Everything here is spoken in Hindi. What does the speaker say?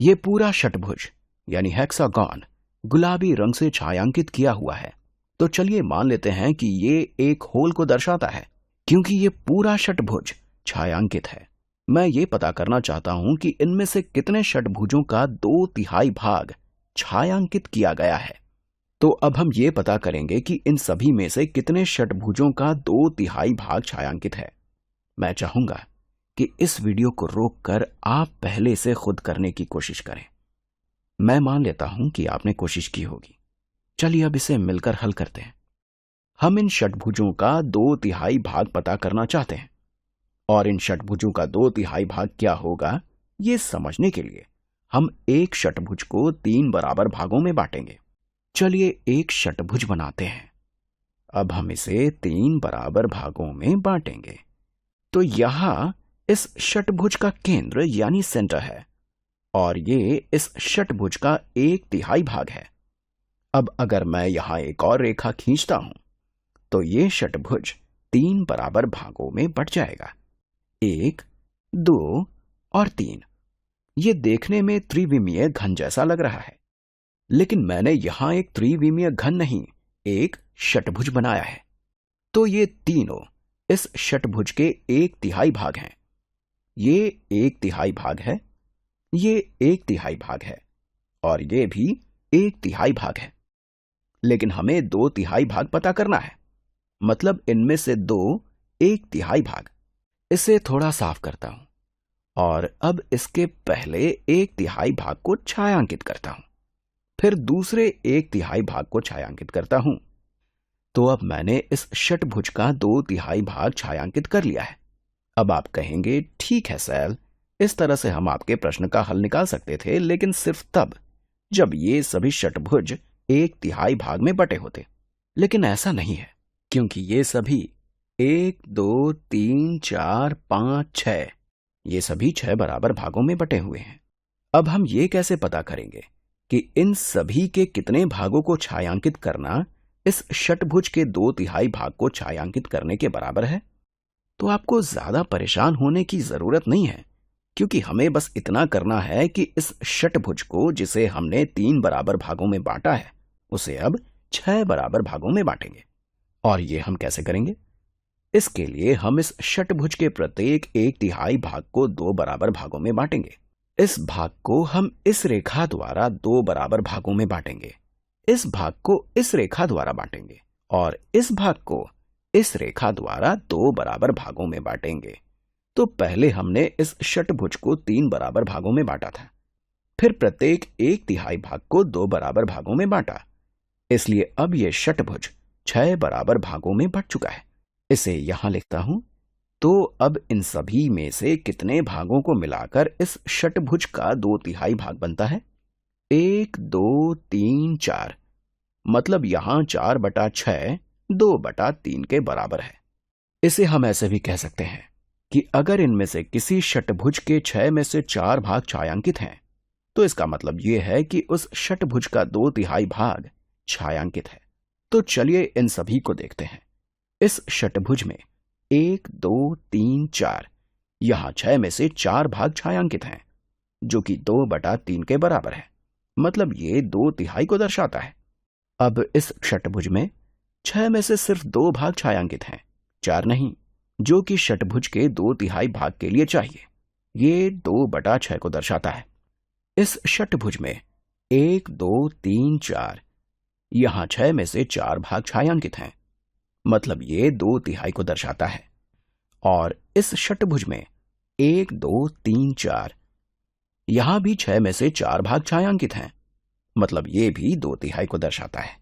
ये पूरा षटभुज यानी हेक्सागॉन गुलाबी रंग से छायांकित किया हुआ है। तो चलिए मान लेते हैं कि ये एक होल को दर्शाता है, क्योंकि ये पूरा षटभुज छायांकित है। मैं ये पता करना चाहता हूं कि इनमें से कितने षटभुजों का 2/3 भाग छायांकित किया गया है। तो अब हम ये पता करेंगे कि इन सभी में से कितने षटभुजों का 2/3 भाग छायांकित है। मैं चाहूंगा कि इस वीडियो को रोककर आप पहले से खुद करने की कोशिश करें। मैं मान लेता हूं कि आपने कोशिश की होगी। चलिए अब इसे मिलकर हल करते हैं। हम इन षटभुजों का 2/3 भाग पता करना चाहते हैं, और इन षटभुजों का 2/3 भाग क्या होगा ये समझने के लिए हम एक षटभुज को 3 बराबर भागों में बांटेंगे। चलिए एक षटभुज बनाते हैं। अब हम इसे 3 बराबर भागों में बांटेंगे। तो यहां इस षटभुज का केंद्र यानी सेंटर है, और ये इस षटभुज का 1/3 भाग है। अब अगर मैं यहां एक और रेखा खींचता हूं तो ये षटभुज 3 बराबर भागों में बट जाएगा, 1, 2 और 3। ये देखने में त्रिविमीय घन जैसा लग रहा है, लेकिन मैंने यहां एक त्रिविमीय घन नहीं, एक षटभुज बनाया है। तो ये तीनों इस षटभुज के 1/3 भाग हैं। ये 1/3 भाग है, ये 1/3 भाग है, और ये भी 1/3 भाग है। लेकिन हमें 2/3 भाग पता करना है, मतलब इनमें से 2 1/3 भाग। इसे थोड़ा साफ करता हूं, और अब इसके पहले 1/3 भाग को छायांकित करता हूं, फिर दूसरे 1/3 भाग को छायांकित करता हूं। तो अब मैंने इस षटभुज का 2/3 भाग छायांकित कर लिया है। अब आप कहेंगे, ठीक है सैल, इस तरह से हम आपके प्रश्न का हल निकाल सकते थे, लेकिन सिर्फ तब जब ये सभी षटभुज 1/3 भाग में बटे होते। लेकिन ऐसा नहीं है, क्योंकि ये सभी 1, 2, 3, 4, 5, 6 ये सभी 6 बराबर भागों में बटे हुए हैं। अब हम ये कैसे पता करेंगे कि इन सभी के कितने भागों को छायांकित करना इस षटभुज के 2/3 भाग को छायांकित करने के बराबर है? तो आपको ज्यादा परेशान होने की जरूरत नहीं है, क्योंकि हमें बस इतना करना है कि इस षटभुज को, जिसे हमने 3 बराबर भागों में बांटा है, उसे अब 6 बराबर भागों में बांटेंगे। और ये हम कैसे करेंगे? इसके लिए हम इस षटभुज के प्रत्येक 1/3 भाग को 2 बराबर भागों में बांटेंगे। इस भाग को हम इस रेखा द्वारा 2 बराबर भागों में बांटेंगे, इस भाग को इस रेखा द्वारा बांटेंगे, और इस भाग को इस रेखा द्वारा 2 बराबर भागों में बांटेंगे। तो पहले हमने इस षटभुज को 3 बराबर भागों में बांटा था, फिर प्रत्येक 1/3 भाग को 2 बराबर भागों में बांटा। इसलिए अब यह षटभुज 6 बराबर भागों में बट चुका है। इसे यहां लिखता हूं। तो अब इन सभी में से कितने भागों को मिलाकर इस षटभुज का 2/3 भाग बनता है? 1, 2, 3, 4, मतलब यहां 4/6 2/3 के बराबर है। इसे हम ऐसे भी कह सकते हैं कि अगर इनमें से किसी षटभुज के 6 में से 4 भाग छायांकित हैं, तो इसका मतलब यह है कि उस षटभुज का 2/3 भाग छायांकित है। तो चलिए इन सभी को देखते हैं। इस षटभुज में 1, 2, 3, 4, यहां 6 में से 4 भाग छायांकित हैं, जो कि 2/3 के बराबर है, मतलब ये 2/3 को दर्शाता है। अब इस षटभुज में 6 में से सिर्फ 2 भाग छायांकित हैं, 4 नहीं, जो कि षटभुज के 2/3 भाग के लिए चाहिए। ये 2/6 को दर्शाता है। इस षटभुज में 1, 2, 3, 4, यहां 6 में से 4 भाग छायांकित हैं, मतलब ये 2/3 को दर्शाता है। और इस षटभुज में 1, 2, 3, 4, यहां भी 6 में से 4 भाग छायांकित हैं, मतलब ये भी 2/3 को दर्शाता है।